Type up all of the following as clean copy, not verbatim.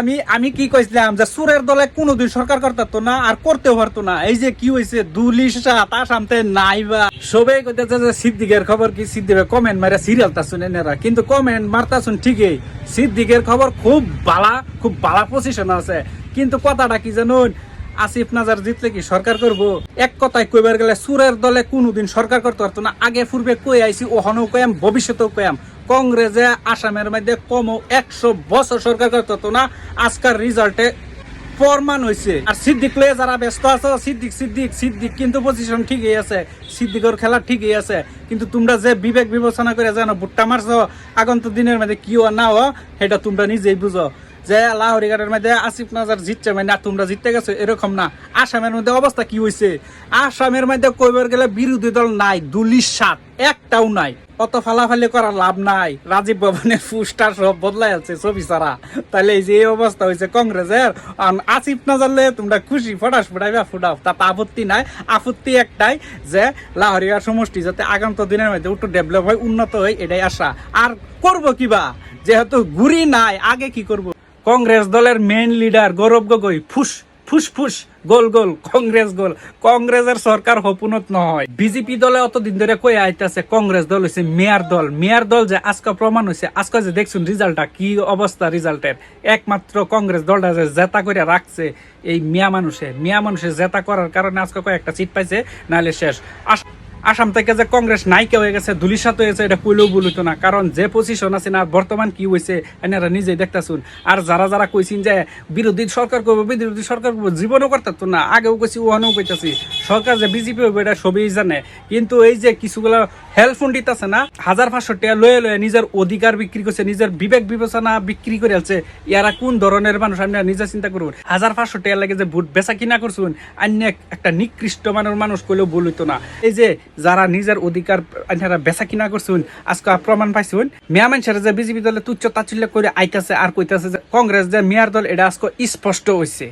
আমি আমি কি কইছিলাম যে সুরের দলে কোনোদিন সরকার করতো না আর করতেও পারতো না। এই যে কি হয়েছে দুলিশা তার সামনে নাইবা সবাই কইতেছে যে সিদ্দিকের খবর কি, সিদ্দিকের কমেন্ট মারা সিরিয়াল তা শুনে নেরা, কিন্তু কমেন্ট মারতা শুন ঠিকই। সিদ্দিকের খবর খুব বালা পজিশন আছে, কিন্তু কথাটা কি জানুন, আসিফ নাজার জিতলে কি সরকার করব? এক কথায় কইবার গেলে সুরের দলে কোনোদিন সরকার করতে পারতো না। আগে পূর্বে কই আইছি, ওখানেও কয়াম, ভবিষ্যতেও কয়াম, কংগ্রেসে আসামের মধ্যে কমও 100 বছর সরকার করতে না। আজকাল রেজাল্টে প্রমাণ হয়েছে। আর সিদ্দিক লয়ে যারা ব্যস্ত আছে, সিদ্দিক কিন্তু পজিশন ঠিকই আছে, সিদ্দিকের খেলা ঠিকই আছে, কিন্তু তোমরা যে বিবেক বিবেচনা করে জানো ভুট্টা মারছো আগন্তুক দিনের মধ্যে কি না হ, সেটা তোমরা নিজেই বুঝো। যে লাহরিঘাটের মধ্যে আসিফ নাজার জিতছে মানে তোমরা জিততে গেছো এরকম না। আসামের মধ্যে অবস্থা কি হয়েছে, আসামের মধ্যে কইবার গেলে বিরোধী দল নাই, দুলিশ সাত একটাও নাই। অত ফালাফালি করার লাভ নাই, রাজীব ভবনের ফুস্টার সব বদলাই আছে ছবি ছাড়া। তাহলে এই যে এই অবস্থা হয়েছে কংগ্রেসের, আসিফ নাজারলে তোমরা খুশি ফটাস ফুটাইবা ফুটাও, তাতে আপত্তি নাই। আপত্তি একটাই যে লাহরিঘাট সমষ্টি যাতে আগামী দিনের মধ্যে একটু ডেভেলপ হয়, উন্নত হয়, এটাই আশা। আর করব কিবা, যেহেতু ঘুরি নাই, আগে কি করব? কংগ্রেস দলের মেইন লিডার গৌরব গগৈ ফুস গোল কংগ্রেসের সরকার হপুনত নহয়। বিজেপি দলে অতদিন ধরে কই আইতাছে কংগ্রেস দল হইছে মেয়ার দল যে আজকে প্রমাণ হইছে। আজকে যে দেখছুন রেজাল্টটা কি অবস্থা, রেজাল্টের একমাত্র কংগ্রেস দলটা যে জেতা করে রাখছে এই মিয়া মানুষে জেতা করার কারণে আজকে কয়েকটা সিট পাইছে, নাহলে শেষ। আসাম থেকে যে কংগ্রেস নাইকে হয়ে গেছে, দুলিশাত হয়েছে, এটা কইলেও বলিত না। কারণ যে পজিশন আছে না, বর্তমান কি হয়েছে এনারা নিজেই দেখতেছুন। আর যারা কইছেন যে বিরোধী সরকার করবো জীবনও করতে না, আগেও কইছি ওখানেও কইতাছি, সরকার যে বিজেপি হবে এটা সবই জানে। কিন্তু এই যে কিছুগুলো হেল্পফুন্ডিত আছে না, 1500 টাকা লয়ে নিজের অধিকার বিক্রি করছে, নিজের বিবেক বিবেচনা বিক্রি করে আছে। ইয়ারা কোন ধরনের মানুষ আপনারা নিজে চিন্তা করুন। 1500 টাকা লাগে যে ভোট বেচা কিনা করছুন, অন্য একটা নিকৃষ্ট মানুষ কইলেও বলিত না। এই যে যারা নিজের অধিকার বেচা কিনা করছুন, আজকে প্রমাণ পাইছুন। মেয়া মানুষের যে বিজেপি দলে তুচ্ছ তাচ্ছিল্য করে আইতাছে আর কইতাছে যে কংগ্রেস যে মেয়ার দল, এটা আজকে স্পষ্ট হয়েছে।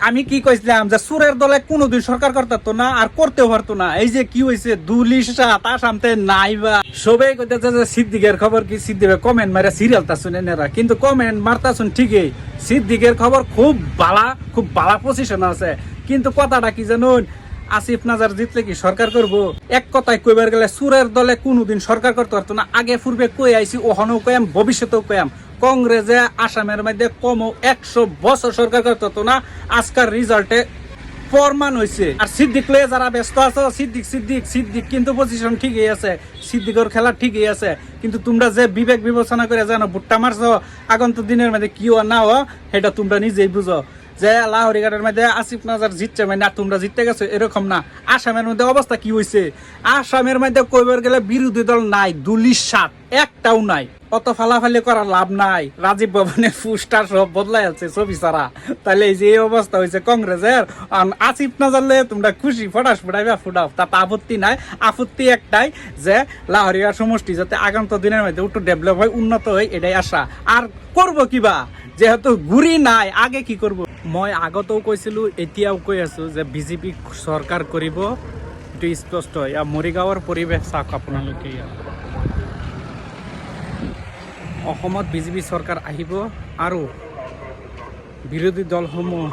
আমি কি কইছিলাম যে সুরের দলে কোনোদিন সরকার করতো না আর করতেও পারতো না। এই যে কি হয়েছে দুলিশা তার সামনে নাইবা সবাই কইতেছে যে সিদ্দিকের খবর কি, সিদ্দিকের কমেন্ট মারা সিরিয়াল তা শুনে নেরা, কিন্তু কমেন্ট মারতা শুন ঠিকই। সিদ্দিকের খবর খুব বালা পজিশন আছে, কিন্তু কথাটা কি জানুন, আসিফ নাজার জিতলে কি সরকার করব? এক কথায় কইবার গেলে সুরের দলে কোনোদিন সরকার করতে পারতো না। আগে পূর্বে কই আইছি, ওখানেও কয়াম, ভবিষ্যতেও কয়াম, কংগ্রেসে আসামের মধ্যে কমও 100 বছর সরকার করতো না। আজকাল রেজাল্টে প্রমাণ হয়েছে। আর সিদ্দিক লয়ে যারা ব্যস্ত আছে, সিদ্দিক কিন্তু পজিশন ঠিকই আছে, সিদ্দিকের খেলা ঠিকই আছে, কিন্তু তোমরা যে বিবেক বিবেচনা করে জানো ভুট্টা মারছো আগন্তুক দিনের মধ্যে কি না হ, সেটা তোমরা নিজেই বুঝো। যে লাহরিঘাটের মধ্যে আসিফ নাজার জিতছে মানে তোমরা জিততে গেছো এরকম না। আসামের মধ্যে অবস্থা কি হয়েছে, আসামের মধ্যে কইবার গেলে বিরোধী দল নাই, দুলিশ সাত একটাও নাই। অত ফালাফালি করার লাভ নাই, রাজীব ভবনের ফুস্টার সব বদলাই আছে ছবি ছাড়া। তাহলে এই যে এই অবস্থা হয়েছে কংগ্রেসের, আসিফ নাজারলে তোমরা খুশি ফটাস ফুটাইবা ফুটাও, তাতে আপত্তি নাই। আপত্তি একটাই যে লাহরিঘাট সমষ্টি যাতে আগামী দিনের মধ্যে একটু ডেভেলপ হয়, উন্নত হয়, এটাই আশা। আর করব কিবা, যেহেতু ঘুরি নাই, আগে কি করব? মই আগতেও কৈছিলো, এতিয়াও কৈ আছো যে বিজেপি সরকার কৰিব, এইটো স্পষ্ট। মৰিগাঁৱৰ পৰিৱেশ চাওক আপোনালোকে। অসমত বিজেপি চৰকাৰ আহিব আৰু বিৰোধী দলসমূহ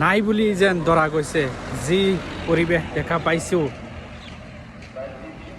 নাই বুলি যেন ধৰা গৈছে। যি পৰিৱেশ দেখা পাইছোঁ,